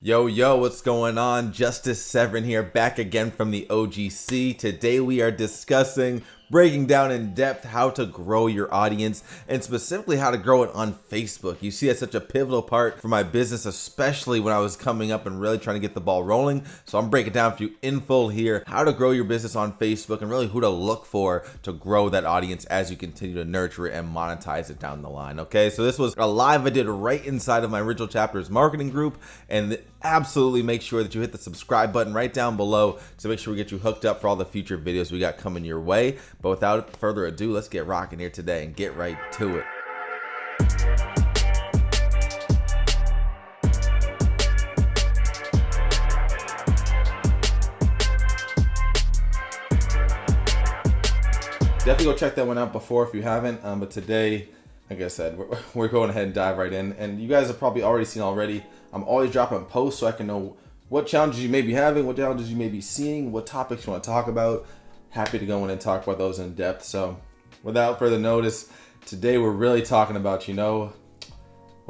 Yo, what's going on? Justice Severin here, back again from the OGC. Today we are discussing, breaking down in depth how to grow your audience and specifically how to grow it on Facebook. You see, that's such a pivotal part for my business, especially when I was coming up and really trying to get the ball rolling. So I'm breaking down for you in full here, how to grow your business on Facebook and really who to look for to grow that audience as you continue to nurture it and monetize it down the line. Okay, so this was a live I did right inside of my Original Chapters marketing group, and absolutely make sure that you hit the subscribe button right down below to make sure we get you hooked up for all the future videos we got coming your way. But without further ado, let's get rocking here today and get right to it. Definitely go check that one out before if you haven't. But today, like I said, we're going ahead and dive right in. And you guys have probably already seen already, I'm always dropping posts so I can know what challenges you may be having, what challenges you may be seeing, what topics you want to talk about. Happy to go in and talk about those in depth. So without further notice, today we're really talking about, what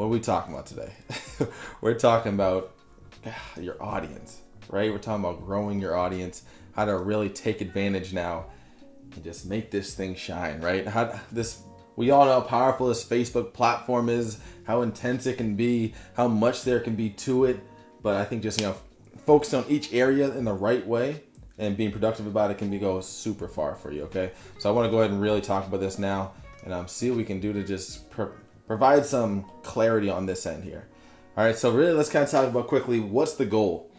are we talking about today? We're talking about your audience, right? We're talking about growing your audience, how to really take advantage now and just make this thing shine, right? We all know how powerful this Facebook platform is, how intense it can be, how much there can be to it. But I think just, focusing on each area in the right way and being productive about it can go super far for you, okay? So I want to go ahead and really talk about this now and see what we can do to just provide some clarity on this end here. All right, so really let's kind of talk about quickly, what's the goal,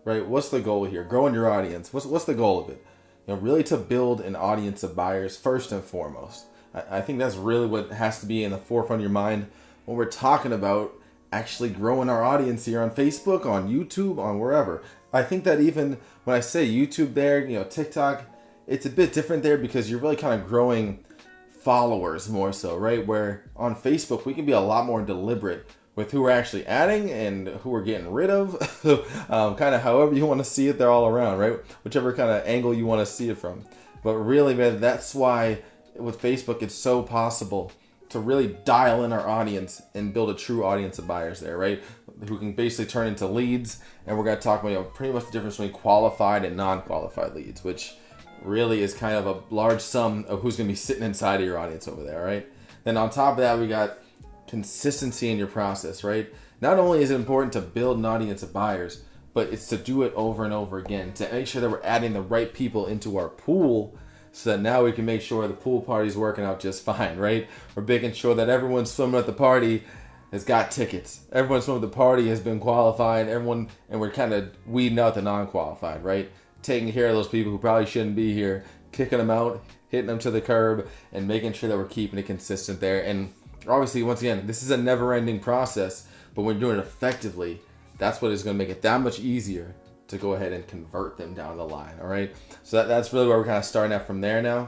right? What's the goal here? Growing your audience. What's the goal of it? Really to build an audience of buyers first and foremost. I think that's really what has to be in the forefront of your mind when we're talking about actually growing our audience here on Facebook, on YouTube, on wherever. I think that even when I say YouTube there, TikTok, it's a bit different there because you're really kind of growing followers more so, right? Where on Facebook, we can be a lot more deliberate with who we're actually adding and who we're getting rid of. Kind of however you want to see it, they're all around, right? Whichever kind of angle you want to see it from. But really, man, that's why with Facebook, it's so possible to really dial in our audience and build a true audience of buyers there, right? Who can basically turn into leads. And we're going to talk about pretty much the difference between qualified and non-qualified leads, which really is kind of a large sum of who's going to be sitting inside of your audience over there, right? Then on top of that, we got consistency in your process, right? Not only is it important to build an audience of buyers, but it's to do it over and over again to make sure that we're adding the right people into our pool so that now we can make sure the pool party's working out just fine, right? We're making sure that everyone swimming at the party has got tickets. Everyone swimming at the party has been qualified. And we're kind of weeding out the non-qualified, right? Taking care of those people who probably shouldn't be here, kicking them out, hitting them to the curb, and making sure that we're keeping it consistent there. And obviously, once again, this is a never-ending process, but when you're doing it effectively, that's what is going to make it that much easier to go ahead and convert them down the line, all right? So that's really where we're kind of starting at from there now.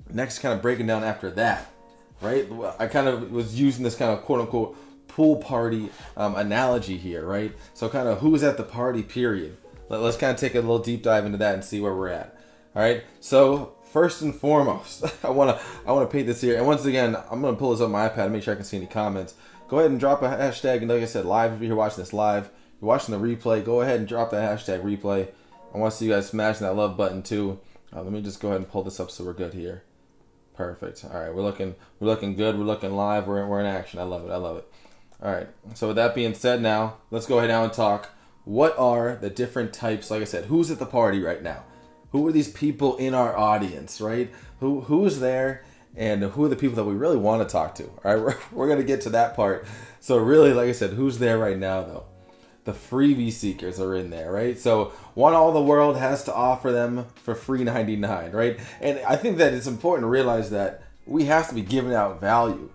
Next, kind of breaking down after that, right? I kind of was using this kind of quote-unquote pool party analogy here, right? So kind of who's at the party, period. Let's kind of take a little deep dive into that and see where we're at, all right? So first and foremost, I want to paint this here. And once again, I'm going to pull this up my iPad and make sure I can see any comments. Go ahead and drop a hashtag. And like I said, live, if you're watching this live, you're watching the replay, go ahead and drop that hashtag replay. I want to see you guys smashing that love button too. Let me just go ahead and pull this up so we're good here. Perfect. All right, we're looking good. We're looking live. We're in action. I love it. All right. So with that being said, now let's go ahead now and talk. What are the different types? Like I said, who's at the party right now? Who are these people in our audience, right? Who's there, and who are the people that we really want to talk to? All right, we're going to get to that part. So really, like I said, who's there right now, though? The freebie seekers are in there, right? So what all the world has to offer them for free 99, right? And I think that it's important to realize that we have to be giving out value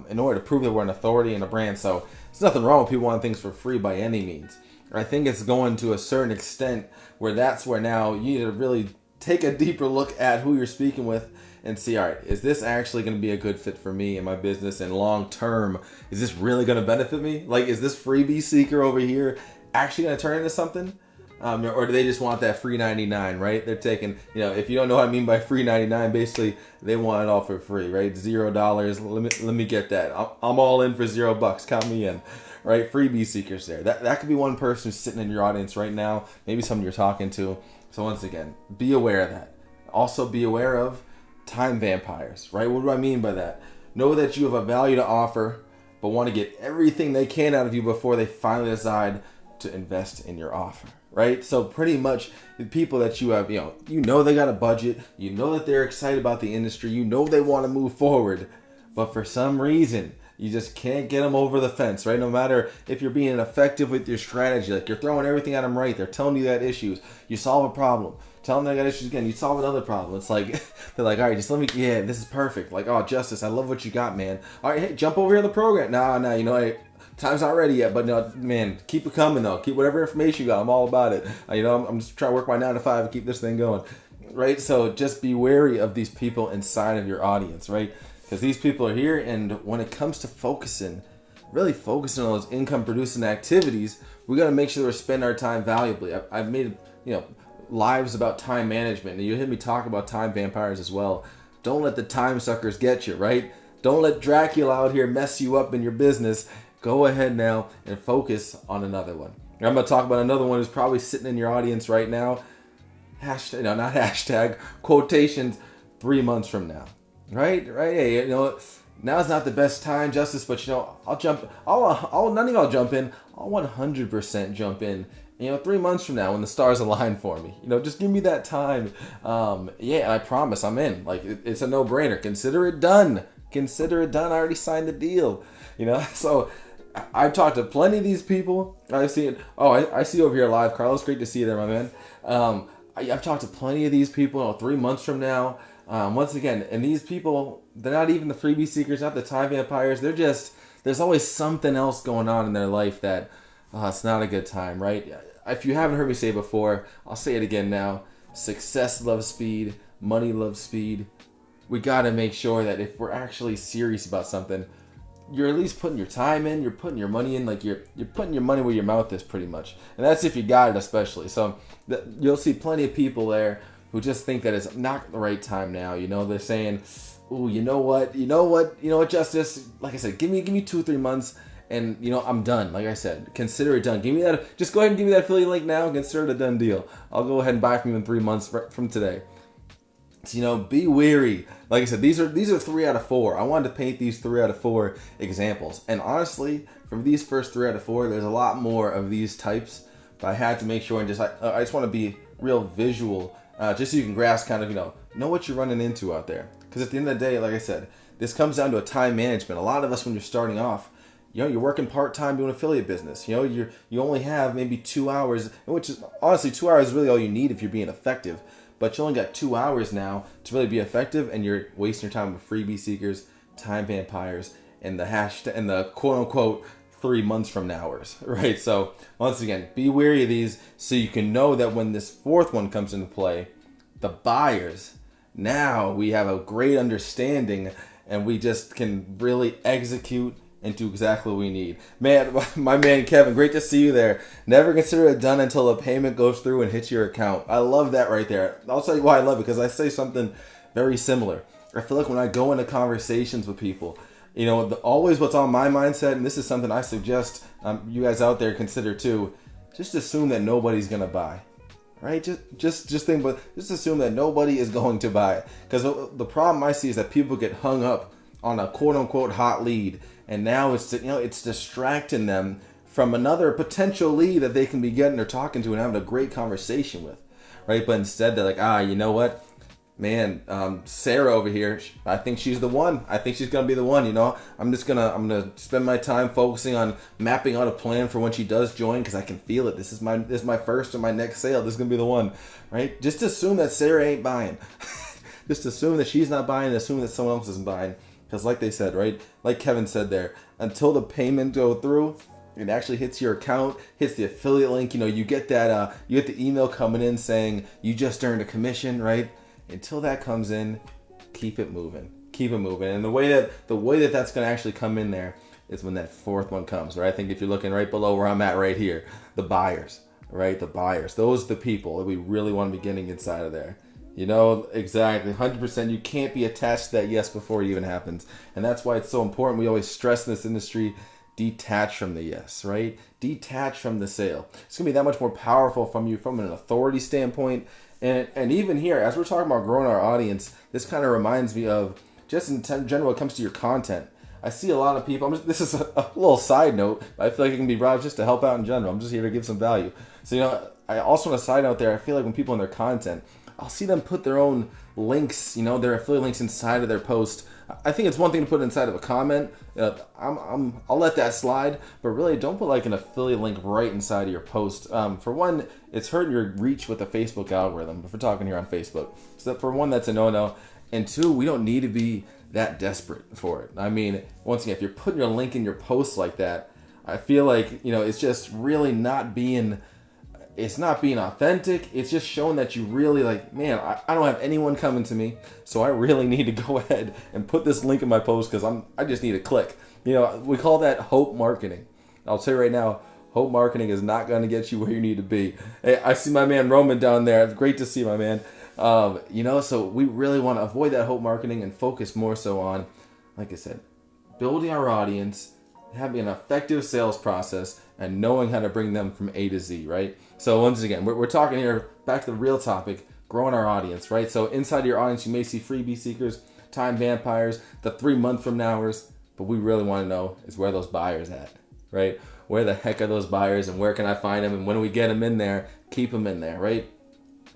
in order to prove that we're an authority and a brand. So there's nothing wrong with people wanting things for free by any means. I think it's going to a certain extent where that's where now you need to really take a deeper look at who you're speaking with and see, all right, is this actually going to be a good fit for me and my business and long term? Is this really going to benefit me? Like, is this freebie seeker over here actually going to turn into something? Or do they just want that free 99, right? They're taking, if you don't know what I mean by free 99, basically they want it all for free, right? $0. Let me get that. I'm all in for $0. Count me in, right? Freebie seekers there. That could be one person who's sitting in your audience right now, maybe someone you're talking to. So once again, be aware of that. Also be aware of time vampires, right? What do I mean by that? Know that you have a value to offer, but want to get everything they can out of you before they finally decide to invest in your offer, right? So pretty much the people that you have, you know they got a budget, you know that they're excited about the industry, you know they want to move forward, but for some reason, you just can't get them over the fence, right? No matter if you're being effective with your strategy, like you're throwing everything at them right, they're telling you that issues, you solve a problem, tell them they got issues again, you solve another problem. It's like, they're like, all right, just let me, yeah, this is perfect. Like, oh, Justice, I love what you got, man. All right, hey, jump over here in the program. Nah, time's not ready yet, but no, man, keep it coming though. Keep whatever information you got. I'm all about it. I'm just trying to work my 9 to 5 and keep this thing going, right? So just be wary of these people inside of your audience, right? Because these people are here, and when it comes to really focusing on those income producing activities, we got to make sure we're spending our time valuably. I've made, lives about time management, and you hear me talk about time vampires as well. Don't let the time suckers get you, right? Don't let Dracula out here mess you up in your business. Go ahead now and focus on another one. I'm going to talk about another one who's probably sitting in your audience right now. Quotations 3 months from now. Right? Hey, now's not the best time, Justice, but I'll jump. None of y'all jump in. I'll 100% jump in. 3 months from now when the stars align for me. Just give me that time. I promise I'm in. Like it's a no-brainer. Consider it done. I already signed the deal. So I've talked to plenty of these people. I've seen. Oh, I see you over here live, Carlos. Great to see you there, my man. I've talked to plenty of these people. 3 months from now. Once again, and these people, they're not even the freebie seekers, not the time vampires. They're just, there's always something else going on in their life that it's not a good time, right? If you haven't heard me say it before, I'll say it again now. Success loves speed. Money loves speed. We got to make sure that if we're actually serious about something, you're at least putting your time in, you're putting your money in, like you're putting your money where your mouth is pretty much. And that's if you got it especially. So you'll see plenty of people there who just think that it's not the right time now. They're saying, "Ooh, you know what, Justice? Like I said, give me 2-3 months, and I'm done." Like I said, consider it done. Give me that. Just go ahead and give me that affiliate link now. Consider it a done deal. I'll go ahead and buy from you in 3 months from today. So, be wary. Like I said, these are 3 out of 4. I wanted to paint these 3 out of 4 examples, and honestly, from these first 3 out of 4, there's a lot more of these types. But I had to make sure and I just want to be real visual. Just so you can grasp kind of, know what you're running into out there. Because at the end of the day, like I said, this comes down to a time management. A lot of us, when you're starting off, you're working part-time doing affiliate business. You only have maybe 2 hours, which is honestly 2 hours is really all you need if you're being effective. But you only got 2 hours now to really be effective, and you're wasting your time with freebie seekers, time vampires, and the hashtag and the quote-unquote 3 months from nowers, right? So once again, be wary of these so you can know that when this 4th one comes into play, the buyers, now we have a great understanding and we just can really execute and do exactly what we need. Man, my man Kevin, great to see you there. Never consider it done until a payment goes through and hits your account. I love that right there. I'll tell you why I love it, because I say something very similar. I feel like when I go into conversations with people, always what's on my mindset, and this is something I suggest you guys out there consider too, just assume that nobody's going to buy. Right? Just assume that nobody is going to buy. Because the problem I see is that people get hung up on a quote-unquote hot lead, and now it's distracting them from another potential lead that they can be getting or talking to and having a great conversation with, right? But instead they're like, you know what, man, Sarah over here, I think she's the one. I think she's gonna be the one. I'm gonna spend my time focusing on mapping out a plan for when she does join, because I can feel it. This is my first or my next sale. This is gonna be the one, right? Just assume that Sarah ain't buying. Just assume that she's not buying. Assume that someone else isn't buying. Because like they said, right? Like Kevin said there, until the payment go through, it actually hits your account, hits the affiliate link. You get that, you get the email coming in saying you just earned a commission, right? Until that comes in, keep it moving. And the way that that's going to actually come in there is when that 4th one comes, right? I think if you're looking right below where I'm at right here, the buyers, right? The buyers, those are the people that we really want to be getting inside of there. Exactly, 100%. You can't be attached to that yes before it even happens. And that's why it's so important. We always stress in this industry, detach from the yes, right? Detach from the sale. It's gonna be that much more powerful from you from an authority standpoint. And even here, as we're talking about growing our audience, this kind of reminds me of just in general when it comes to your content. I see a lot of people, this is a little side note, but I feel like it can be brought up just to help out in general. I'm just here to give some value. So, I also want to side note there, I feel like when people in their content, I'll see them put their own links, their affiliate links inside of their post. I think it's one thing to put inside of a comment. I'll let that slide, but really don't put like an affiliate link right inside of your post. For one, it's hurting your reach with the Facebook algorithm, if we're talking here on Facebook. So for one, that's a no-no. And two, we don't need to be that desperate for it. I mean, once again, if you're putting your link in your post like that, I feel like, it's just really not being authentic. It's just showing that you really man, I don't have anyone coming to me, so I really need to go ahead and put this link in my post because I just need a click. We call that hope marketing. I'll tell you right now, hope marketing is not going to get you where you need to be. Hey, I see my man Roman down there. It's great to see my man. So we really want to avoid that hope marketing and focus more so on, like I said, building our audience, having an effective sales process, and knowing how to bring them from A to Z, right? So once again, we're talking here, back to the real topic, growing our audience, right? So inside of your audience, you may see freebie seekers, time vampires, the 3 month from nowers, but we really want to know is where those buyers at, right? Where the heck are those buyers and where can I find them? And when we get them in there, keep them in there, right?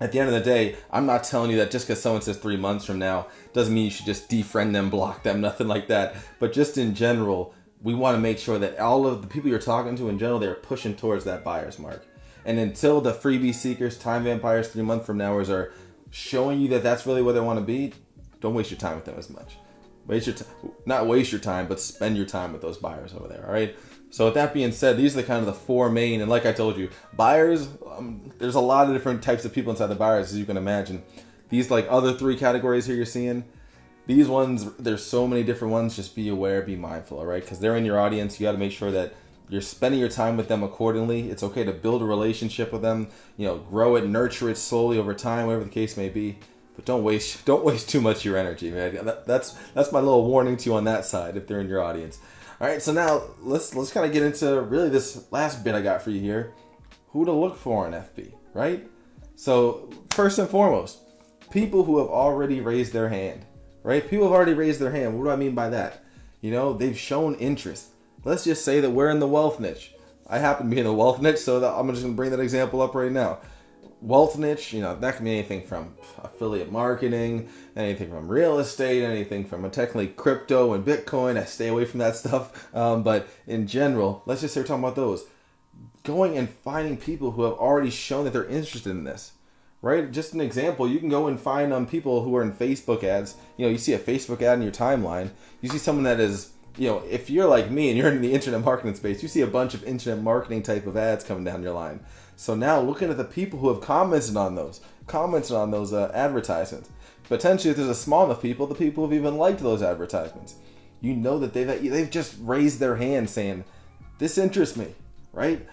At the end of the day, I'm not telling you that just because someone says 3 months from now doesn't mean you should just defriend them, block them, nothing like that. But just in general, we want to make sure that all of the people you're talking to in general, they're pushing towards that buyer's mark. And until the freebie seekers, time vampires, 3 month from nowers are showing you that that's really where they want to be, don't waste your time with them as much. Not waste your time, but spend your time with those buyers over there, all right? So with that being said, these are the kind of the four main, and like I told you, buyers, there's a lot of different types of people inside the buyers, as you can imagine. These other three categories here you're seeing, these ones, there's so many different ones, just be aware, be mindful, all right? Because they're in your audience, you got to make sure that you're spending your time with them accordingly. It's okay to build a relationship with them, grow it, nurture it slowly over time, whatever the case may be. But don't waste too much of your energy, man. That's my little warning to you on that side if they're in your audience. All right, so now let's kind of get into really this last bit I got for you here. Who to look for in FB, right? So first and foremost, people who have already raised their hand, right? People have already raised their hand. What do I mean by that? They've shown interest. Let's just say that we're in the wealth niche. I happen to be in the wealth niche, so I'm just going to bring that example up right now. Wealth niche, that can be anything from affiliate marketing, anything from real estate, anything from technically crypto and Bitcoin. I stay away from that stuff. But in general, let's just say we're talking about those. Going and finding people who have already shown that they're interested in this, right? Just an example, you can go and find people who are in Facebook ads. You see a Facebook ad in your timeline. You see someone that is, if you're like me and you're in the internet marketing space, you see a bunch of internet marketing type of ads coming down your line. So now looking at the people who have commented on those advertisements, potentially if there's a small enough people, the people who've even liked those advertisements, that they've just raised their hand saying, this interests me, right?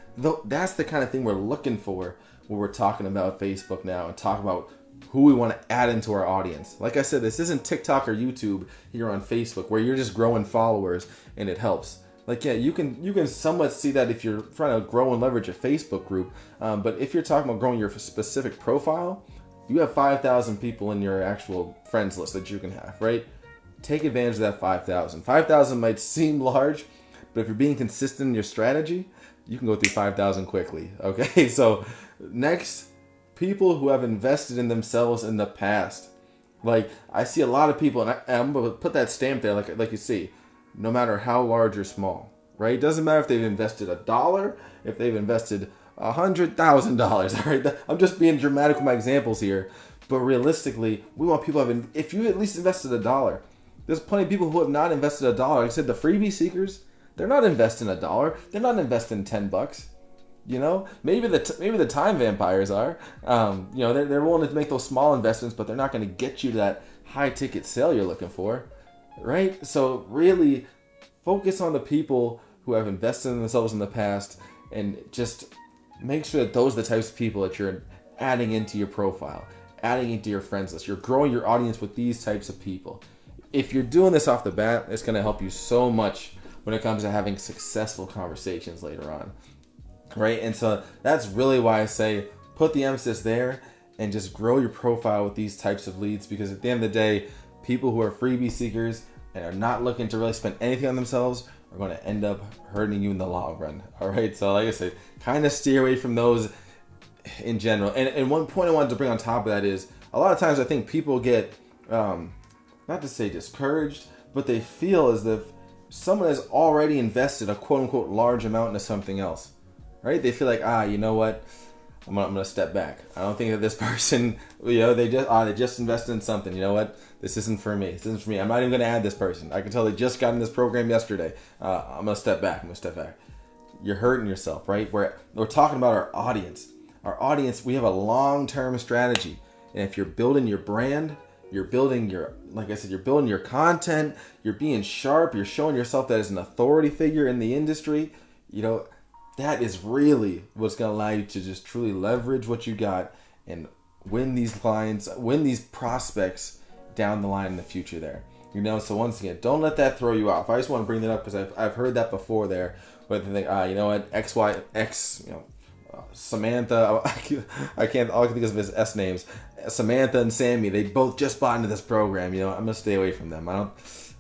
That's the kind of thing we're looking for when we're talking about Facebook now and talk about who we want to add into our audience. Like I said, this isn't TikTok or YouTube here on Facebook where you're just growing followers and it helps. You can somewhat see that if you're trying to grow and leverage a Facebook group. But if you're talking about growing your specific profile, you have 5,000 people in your actual friends list that you can have, right? Take advantage of that 5,000. 5,000 might seem large, but if you're being consistent in your strategy, you can go through 5,000 quickly, okay? So next, people who have invested in themselves in the past. I see a lot of people, and I'm going to put that stamp there like you see, no matter how large or small, right? It doesn't matter if they've invested $1, if they've invested $100,000, all right? I'm just being dramatic with my examples here, but realistically, we want people if you at least invested $1, there's plenty of people who have not invested $1. Like I said, the freebie seekers, they're not investing $1, they're not investing $10. Maybe the time vampires are. They're willing to make those small investments, but they're not going to get you to that high ticket sale you're looking for, right? So really focus on the people who have invested in themselves in the past and just make sure that those are the types of people that you're adding into your profile, adding into your friends list. You're growing your audience with these types of people. If you're doing this off the bat, it's going to help you so much when it comes to having successful conversations later on, right? And so that's really why I say put the emphasis there and just grow your profile with these types of leads, because at the end of the day, people who are freebie seekers and are not looking to really spend anything on themselves are going to end up hurting you in the long run. All right. So like I said, kind of steer away from those in general. And one point I wanted to bring on top of that is a lot of times I think people get, not to say discouraged, but they feel as if someone has already invested a quote unquote large amount into something else, right? They feel like, you know what? I'm gonna step back. I don't think that this person, they just invested in something. You know what? This isn't for me. This isn't for me. I'm not even gonna add this person. I can tell they just got in this program yesterday. I'm gonna step back. You're hurting yourself, right? We're talking about our audience. Our audience, we have a long-term strategy. And if you're building your brand, you're building you're building your content, you're being sharp, you're showing yourself that as an authority figure in the industry, that is really what's going to allow you to just truly leverage what you got and win these clients, win these prospects down the line in the future there. So once again, don't let that throw you off. I just want to bring that up because I've heard that before there. But they think, Samantha, I can't, all I can think of his S names, Samantha and Sammy, they both just bought into this program. I'm going to stay away from them. I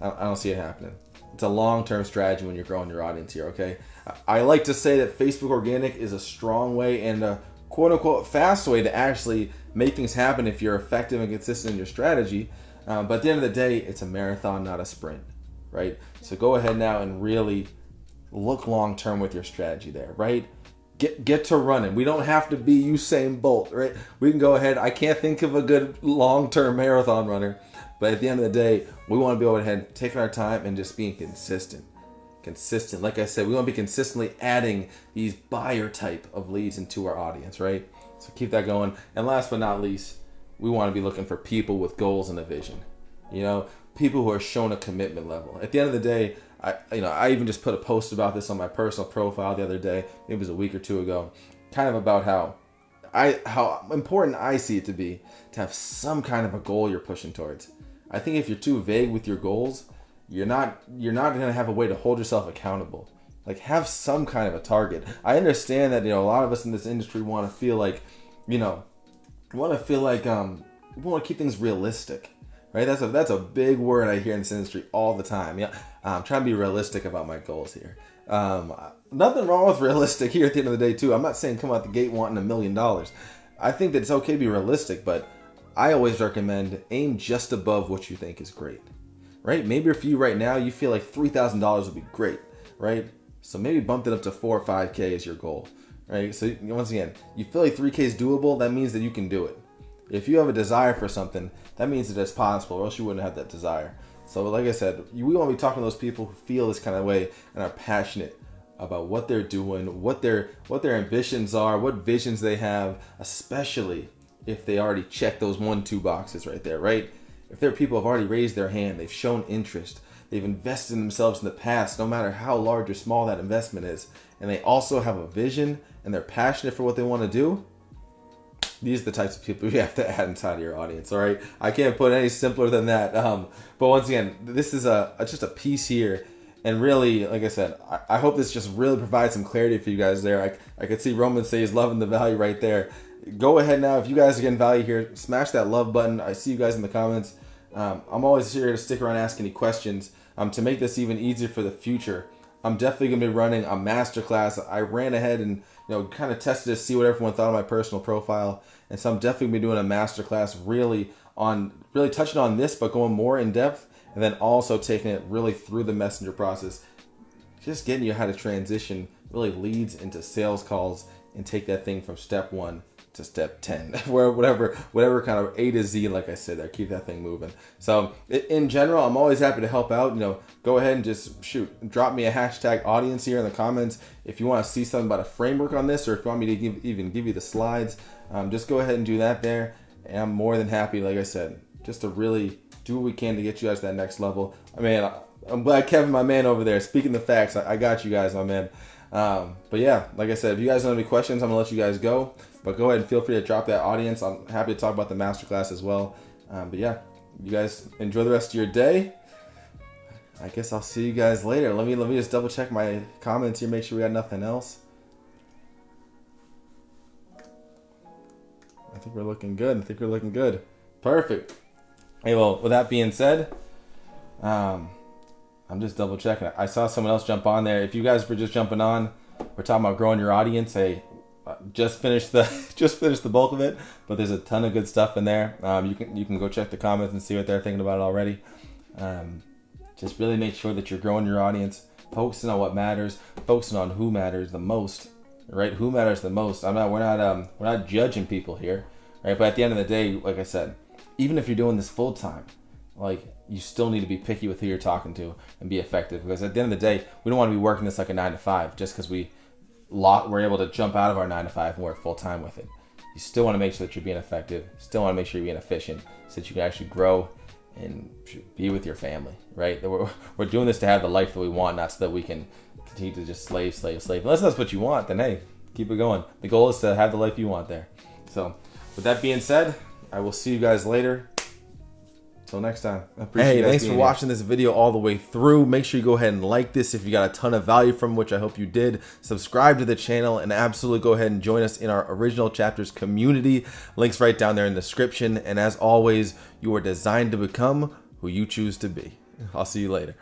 don't see it happening. It's a long-term strategy when you're growing your audience here, okay? I like to say that Facebook Organic is a strong way and a quote-unquote fast way to actually make things happen if you're effective and consistent in your strategy. But at the end of the day, it's a marathon, not a sprint, right? So go ahead now and really look long-term with your strategy there, right? Get to running. We don't have to be Usain Bolt, right? We can go ahead. I can't think of a good long-term marathon runner, but at the end of the day, we want to be able to head taking our time and just being consistent. Like I said, we want to be consistently adding these buyer type of leads into our audience, right? So keep that going. And last but not least, we want to be looking for people with goals and a vision. People who are shown a commitment level. At the end of the day, I even just put a post about this on my personal profile the other day. Maybe it was a week or two ago, kind of about how important I see it to be to have some kind of a goal you're pushing towards. I think if you're too vague with your goals, you're not going to have a way to hold yourself accountable. Like, have some kind of a target. I understand that, a lot of us in this industry want to feel like, we want to keep things realistic, right? That's a big word I hear in this industry all the time. I'm trying to be realistic about my goals here. Nothing wrong with realistic here at the end of the day too. I'm not saying come out the gate wanting $1 million. I think that it's okay to be realistic, but I always recommend aim just above what you think is great, right? Maybe for you right now, you feel like $3,000 would be great, right? So maybe bump it up to 4 or 5K as your goal, right? So once again, you feel like 3K is doable. That means that you can do it. If you have a desire for something, that means that it's possible, or else you wouldn't have that desire. So like I said, we want to be talking to those people who feel this kind of way and are passionate about what they're doing, what their ambitions are, what visions they have, especially if they already check those 1-2 boxes right there, right? If there are people who have already raised their hand, they've shown interest, they've invested in themselves in the past, no matter how large or small that investment is, and they also have a vision and they're passionate for what they want to do, these are the types of people you have to add inside of your audience, all right? I can't put it any simpler than that. But once again, this is just a piece here. And really, like I said, I hope this just really provides some clarity for you guys there. I could see Roman say he's loving the value right there. Go ahead now. If you guys are getting value here, smash that love button. I see you guys in the comments. I'm always here to stick around and ask any questions. To make this even easier for the future, I'm definitely going to be running a masterclass. I ran ahead and kind of tested to see what everyone thought of my personal profile. And so I'm definitely going to be doing a masterclass really touching on this, but going more in depth, and then also taking it really through the messenger process, just getting you how to transition really leads into sales calls and take that thing from step 1 to step 10, where whatever kind of A to Z, like I said, there, keep that thing moving. So in general, I'm always happy to help out. Go ahead and just drop me a hashtag audience here in the comments if you want to see something about a framework on this, or if you want me to give you the slides. Just go ahead and do that there, and I'm more than happy, like I said, just to really do what we can to get you guys to that next level. I mean, I'm glad Kevin, my man over there, speaking the facts. I got you guys, my man. But yeah, like I said, if you guys don't have any questions, I'm gonna let you guys go. But go ahead and feel free to drop that audience. I'm happy to talk about the masterclass as well. But yeah, you guys enjoy the rest of your day. I guess I'll see you guys later. Let me just double check my comments here, make sure we got nothing else. I think we're looking good. Perfect. Hey, well, with that being said, I'm just double checking. I saw someone else jump on there. If you guys were just jumping on, we're talking about growing your audience. Hey, just finished the bulk of it, but there's a ton of good stuff in there. You can go check the comments and see what they're thinking about it already. Just really make sure that you're growing your audience, focusing on what matters, focusing on who matters the most, right? Who matters the most. We're not judging people here, right? But at the end of the day, like I said, even if you're doing this full time, like, you still need to be picky with who you're talking to and be effective, because at the end of the day, we don't want to be working this like a 9 to 5 just because we're able to jump out of our 9 to 5 and work full time with it. You still want to make sure that you're being effective. Still want to make sure you're being efficient so that you can actually grow and be with your family, right? We're doing this to have the life that we want, not so that we can continue to just slave. Unless that's what you want, then hey, keep it going. The goal is to have the life you want there. So with that being said, I will see you guys later. Till next time. Hey, thanks for watching this video all the way through. Make sure you go ahead and like this if you got a ton of value from, which I hope you did. Subscribe to the channel and absolutely go ahead and join us in our Original Chapters community. Links right down there in the description. And as always, you are designed to become who you choose to be. I'll see you later.